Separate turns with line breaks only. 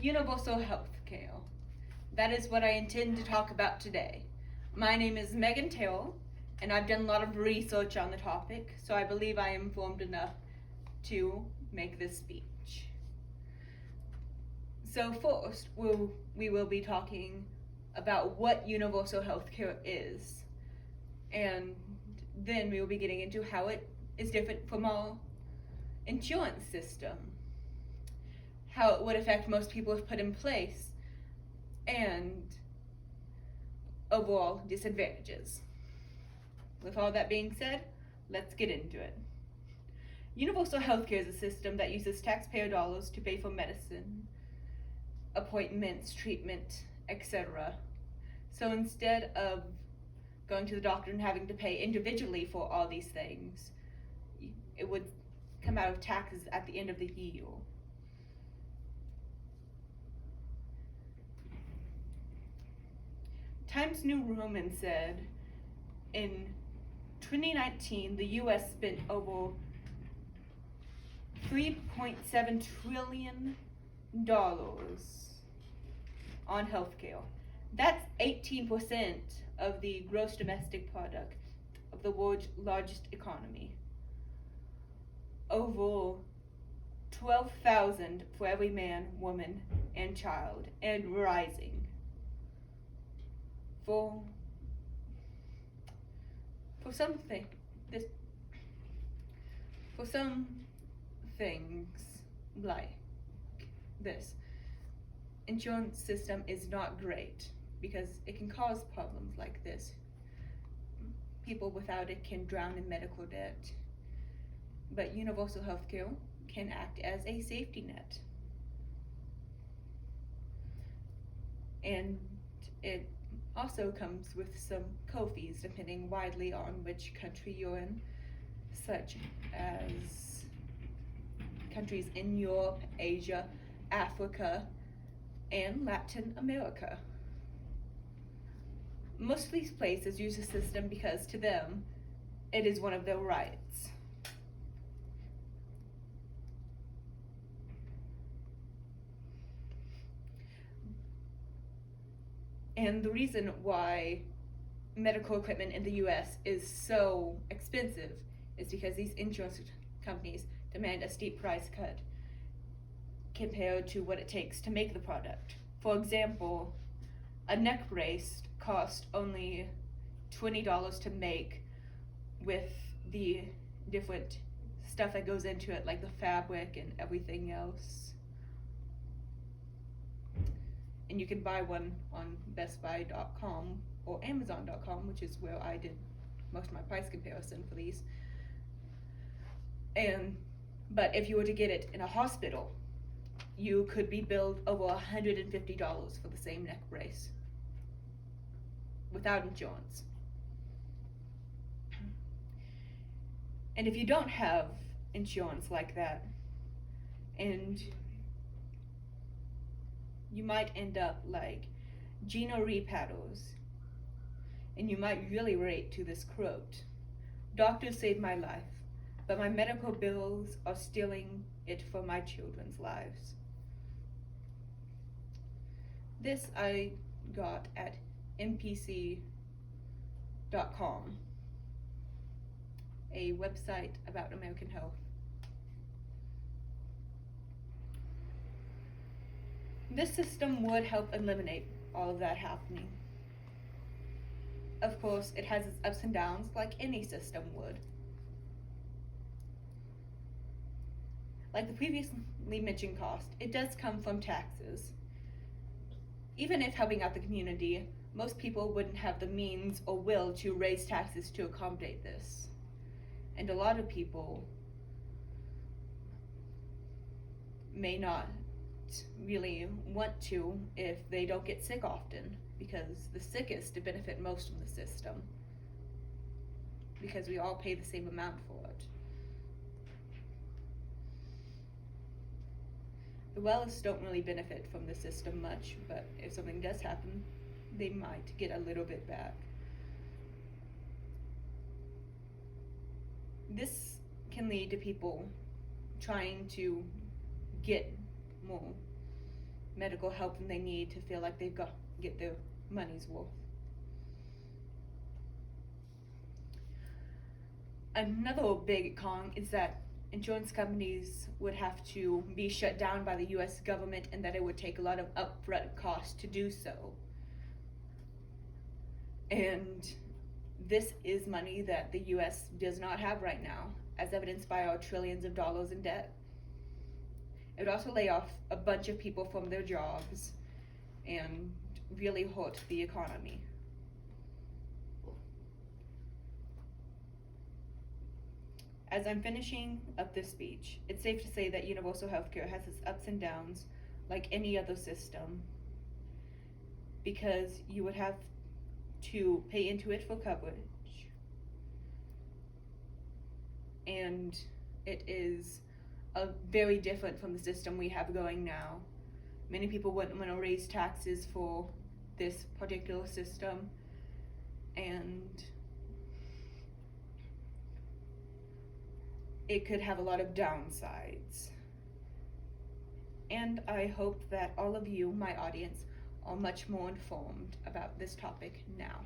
Universal health care. That is what I intend to talk about today. My name is Megan Terrell, and I've done a lot of research on the topic, so I believe I am informed enough to make this speech. So first, we will be talking about what universal health care is, and then we will be getting into how it is different from our insurance system, how it would affect most people if put in place, and overall disadvantages. With all that being said, let's get into it. Universal healthcare is a system that uses taxpayer dollars to pay for medicine, appointments, treatment, etc. So instead of going to the doctor and having to pay individually for all these things, it would come out of taxes at the end of the year. Times New Roman said in 2019 the US spent over $3.7 trillion on healthcare. That's 18% of the gross domestic product of the world's largest economy. Over 12,000 for every man, woman, and child, and rising. For some things like this, insurance system is not great because it can cause problems like this. People without it can drown in medical debt. But universal healthcare can act as a safety net. And it also comes with some co-fees depending widely on which country you're in, such as countries in Europe, Asia, Africa, and Latin America. Most of these places use the system because to them, it is one of their rights. And the reason why medical equipment in the US is so expensive is because these insurance companies demand a steep price cut compared to what it takes to make the product. For example, a neck brace costs only $20 to make with the different stuff that goes into it, like the fabric and everything else. And you can buy one on bestbuy.com or amazon.com, which is where I did most of my price comparison for these. But if you were to get it in a hospital, you could be billed over $150 for the same neck brace without insurance. And if you don't have insurance like that, and you might end up like Gina Repados, and you might really relate to this quote. Doctors saved my life, but my medical bills are stealing it for my children's lives. This I got at mpc.com, a website about American health. This system would help eliminate all of that happening. Of course, it has its ups and downs like any system would. Like the previously mentioned cost, it does come from taxes. Even if helping out the community, most people wouldn't have the means or will to raise taxes to accommodate this. And a lot of people may not really want to if they don't get sick often, because the sickest benefit most from the system, because we all pay the same amount for it. The wellest don't really benefit from the system much, but if something does happen, they might get a little bit back. This can lead to people trying to get more medical help than they need to feel like they've got get their money's worth. Another big con is that insurance companies would have to be shut down by the US government, and that it would take a lot of upfront costs to do so. And this is money that the US does not have right now, as evidenced by our trillions of dollars in debt. It would also lay off a bunch of people from their jobs and really hurt the economy. As I'm finishing up this speech, it's safe to say that universal healthcare has its ups and downs like any other system, because you would have to pay into it for coverage, and it is very different from the system we have going now. Many people wouldn't want to raise taxes for this particular system, and it could have a lot of downsides. And I hope that all of you, my audience, are much more informed about this topic now.